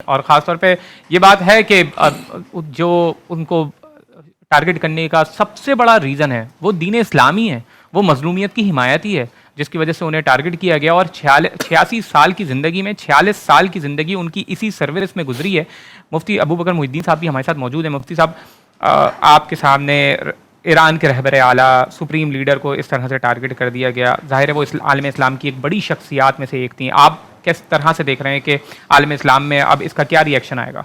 اور خاص طور پہ یہ بات ہے کہ جو ان کو ٹارگٹ کرنے کا سب سے بڑا ریزن ہے وہ دین اسلامی ہے، وہ مظلومیت کی حمایت ہی ہے جس کی وجہ سے انہیں ٹارگٹ کیا گیا، اور 86 سال کی زندگی میں 46 سال کی زندگی ان کی اسی سروس میں گزری ہے۔ مفتی ابو بکر محی الدین صاحب بھی ہمارے ساتھ موجود ہیں۔ مفتی صاحب، آپ کے سامنے ایران کے رہبر اعلیٰ سپریم لیڈر کو اس طرح سے ٹارگٹ کر دیا گیا، ظاہر ہے وہ عالم اسلام کی ایک بڑی شخصیات میں سے ایک تھیں، آپ کس طرح سے دیکھ رہے ہیں کہ عالم اسلام میں اب اس کا کیا ری ایکشن آئے گا؟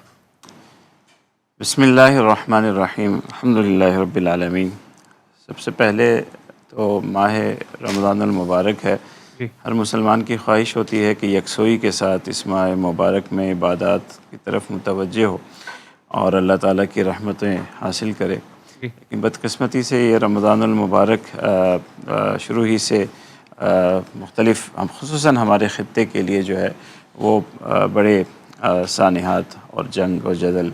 بسم اللہ الرحمن الرحیم، الحمدللہ رب العالمین۔ سب سے پہلے تو ماہ رمضان المبارک ہے، جی ہر مسلمان کی خواہش ہوتی ہے کہ یکسوئی کے ساتھ اس ماہ مبارک میں عبادات کی طرف متوجہ ہو اور اللہ تعالیٰ کی رحمتیں حاصل کرے، جی لیکن بدقسمتی سے یہ رمضان المبارک شروع ہی سے مختلف خصوصاً ہمارے خطے کے لیے جو ہے وہ بڑے سانحات اور جنگ اور جدل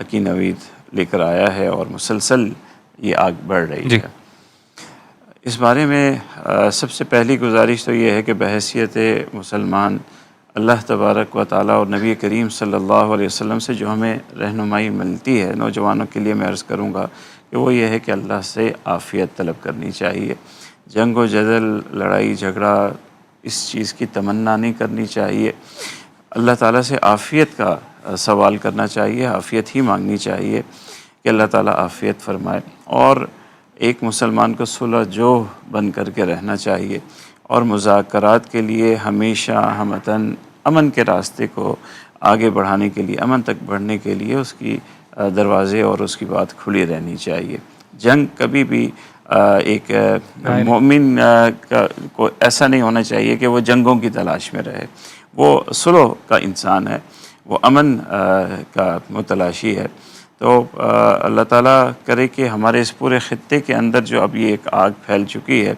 کی نوید لے کر آیا ہے، اور مسلسل یہ آگ بڑھ رہی جی ہے۔ اس بارے میں سب سے پہلی گزارش تو یہ ہے کہ بحیثیت مسلمان اللہ تبارک و تعالیٰ اور نبی کریم صلی اللہ علیہ وسلم سے جو ہمیں رہنمائی ملتی ہے، نوجوانوں کے لیے میں عرض کروں گا کہ وہ یہ ہے کہ اللہ سے عافیت طلب کرنی چاہیے۔ جنگ و جدل، لڑائی جھگڑا، اس چیز کی تمنا نہیں کرنی چاہیے۔ اللہ تعالیٰ سے عافیت کا سوال کرنا چاہیے، عافیت ہی مانگنی چاہیے کہ اللہ تعالیٰ عافیت فرمائے، اور ایک مسلمان کو صلح جو بن کر کے رہنا چاہیے، اور مذاکرات کے لیے ہمیشہ ہمتاً امن کے راستے کو آگے بڑھانے کے لیے، امن تک بڑھنے کے لیے اس کی دروازے اور اس کی بات کھلی رہنی چاہیے۔ جنگ کبھی بھی ایک مومن کو ایسا نہیں ہونا چاہیے کہ وہ جنگوں کی تلاش میں رہے، وہ صلح کا انسان ہے، وہ امن کا متلاشی ہے۔ تو اللہ تعالیٰ کرے کہ ہمارے اس پورے خطے کے اندر جو اب یہ ایک آگ پھیل چکی ہے،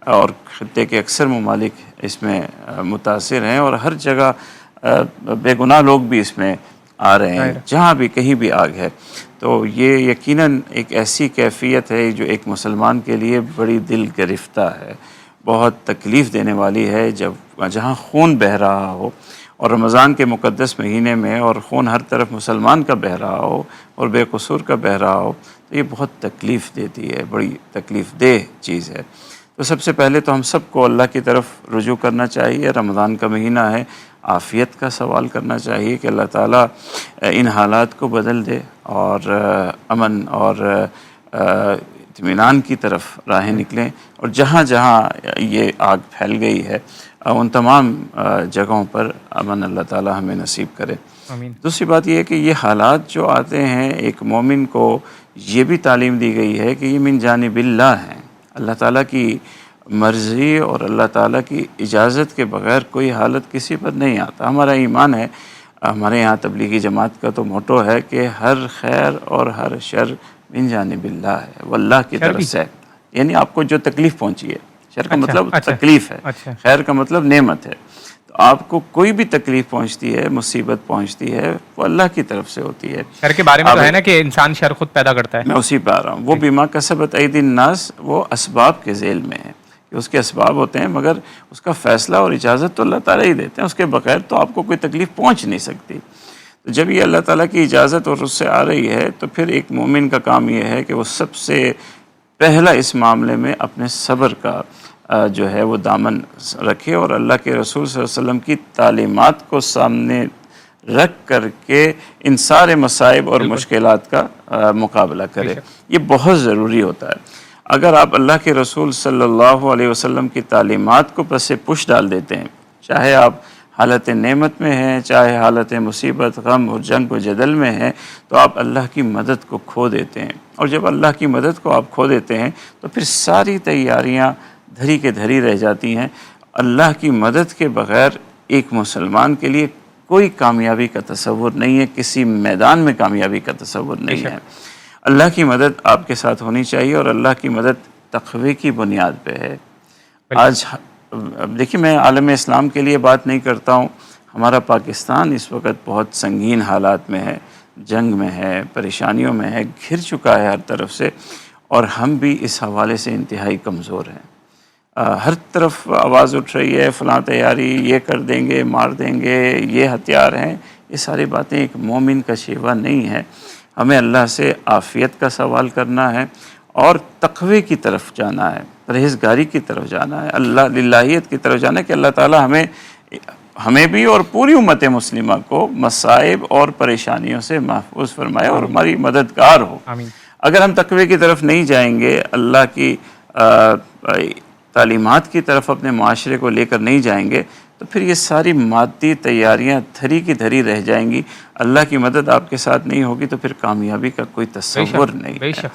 اور خطے کے اکثر ممالک اس میں متاثر ہیں، اور ہر جگہ بے گناہ لوگ بھی اس میں آ رہے ہیں، جہاں بھی کہیں بھی آگ ہے، تو یہ یقیناً ایک ایسی کیفیت ہے جو ایک مسلمان کے لیے بڑی دل گرفتہ ہے، بہت تکلیف دینے والی ہے۔ جہاں خون بہہ رہا ہو، اور رمضان کے مقدس مہینے میں، اور خون ہر طرف مسلمان کا بہہ رہا ہو اور بے قصور کا بہہ رہا ہو، تو یہ بہت تکلیف دیتی ہے، بڑی تکلیف دہ چیز ہے۔ تو سب سے پہلے تو ہم سب کو اللہ کی طرف رجوع کرنا چاہیے، رمضان کا مہینہ ہے، عافیت کا سوال کرنا چاہیے کہ اللہ تعالیٰ ان حالات کو بدل دے، اور امن اور اطمینان کی طرف راہیں نکلیں، اور جہاں جہاں یہ آگ پھیل گئی ہے ان تمام جگہوں پر امن اللہ تعالیٰ ہمیں نصیب کرے۔ آمین۔ دوسری بات یہ ہے کہ یہ حالات جو آتے ہیں، ایک مومن کو یہ بھی تعلیم دی گئی ہے کہ یہ من جانب اللہ ہیں، اللہ تعالیٰ کی مرضی اور اللہ تعالیٰ کی اجازت کے بغیر کوئی حالت کسی پر نہیں آتا۔ ہمارا ایمان ہے، ہمارے یہاں تبلیغی جماعت کا تو موٹو ہے کہ ہر خیر اور ہر شر من جانب اللہ ہے، وہ اللہ کی طرف سے ہے، یعنی آپ کو جو تکلیف پہنچی ہے، شر کا مطلب تکلیف ہے، خیر کا مطلب نعمت ہے، تو آپ کو کوئی بھی تکلیف پہنچتی ہے، مصیبت پہنچتی ہے، وہ اللہ کی طرف سے ہوتی ہے۔ شر کے بارے میں تو ہے نا کہ انسان شر خود پیدا کرتا ہے۔ میں اسی پہ آ رہا ہوں، وہ بما کسبت ایدی الناس، وہ اسباب کے ذیل میں ہے، کہ اس کے اسباب ہوتے ہیں، مگر اس کا فیصلہ اور اجازت تو اللہ تعالیٰ ہی دیتے ہیں، اس کے بغیر تو آپ کو کوئی تکلیف پہنچ نہیں سکتی۔ تو جب یہ اللہ تعالیٰ کی اجازت اور اس سے آ رہی ہے، تو پھر ایک مومن کا کام یہ ہے کہ وہ سب سے پہلا اس معاملے میں اپنے صبر کا جو ہے وہ دامن رکھے، اور اللہ کے رسول صلی اللہ علیہ وسلم کی تعلیمات کو سامنے رکھ کر کے ان سارے مصائب اور مشکلات کا مقابلہ کرے۔ یہ بہت ضروری ہوتا ہے۔ اگر آپ اللہ کے رسول صلی اللہ علیہ وسلم کی تعلیمات کو پس پش ڈال دیتے ہیں، چاہے آپ حالت نعمت میں ہیں، چاہے حالت مصیبت، غم اور جنگ و جدل میں ہیں، تو آپ اللہ کی مدد کو کھو دیتے ہیں، اور جب اللہ کی مدد کو آپ کھو دیتے ہیں تو پھر ساری تیاریاں دھری کے دھری رہ جاتی ہیں۔ اللہ کی مدد کے بغیر ایک مسلمان کے لیے کوئی کامیابی کا تصور نہیں ہے، کسی میدان میں کامیابی کا تصور نہیں ہے۔ اللہ کی مدد آپ کے ساتھ ہونی چاہیے، اور اللہ کی مدد تقوی کی بنیاد پہ ہے۔ آج دیکھیے، میں عالم اسلام کے لیے بات نہیں کرتا ہوں، ہمارا پاکستان اس وقت بہت سنگین حالات میں ہے، جنگ میں ہے، پریشانیوں میں ہے، گھر چکا ہے ہر طرف سے، اور ہم بھی اس حوالے سے انتہائی کمزور ہیں۔ ہر طرف آواز اٹھ رہی ہے، فلاں تیاری، یہ کر دیں گے، مار دیں گے، یہ ہتھیار ہیں، یہ ساری باتیں ایک مومن کا شیوا نہیں ہے. ہمیں اللہ سے عافیت کا سوال کرنا ہے اور تقوی کی طرف جانا ہے، پرہیزگاری کی طرف جانا ہے، اللہ للہیت کی طرف جانا ہے کہ اللہ تعالی ہمیں بھی اور پوری امت مسلمہ کو مصائب اور پریشانیوں سے محفوظ فرمائے اور ہماری مددگار ہو. آمین. اگر ہم تقوی کی طرف نہیں جائیں گے، اللہ کی تعلیمات کی طرف اپنے معاشرے کو لے کر نہیں جائیں گے، تو پھر یہ ساری مادی تیاریاں دھری کی دھری رہ جائیں گی. اللہ کی مدد آپ کے ساتھ نہیں ہوگی تو پھر کامیابی کا کوئی تصور نہیں بے ہے. شک.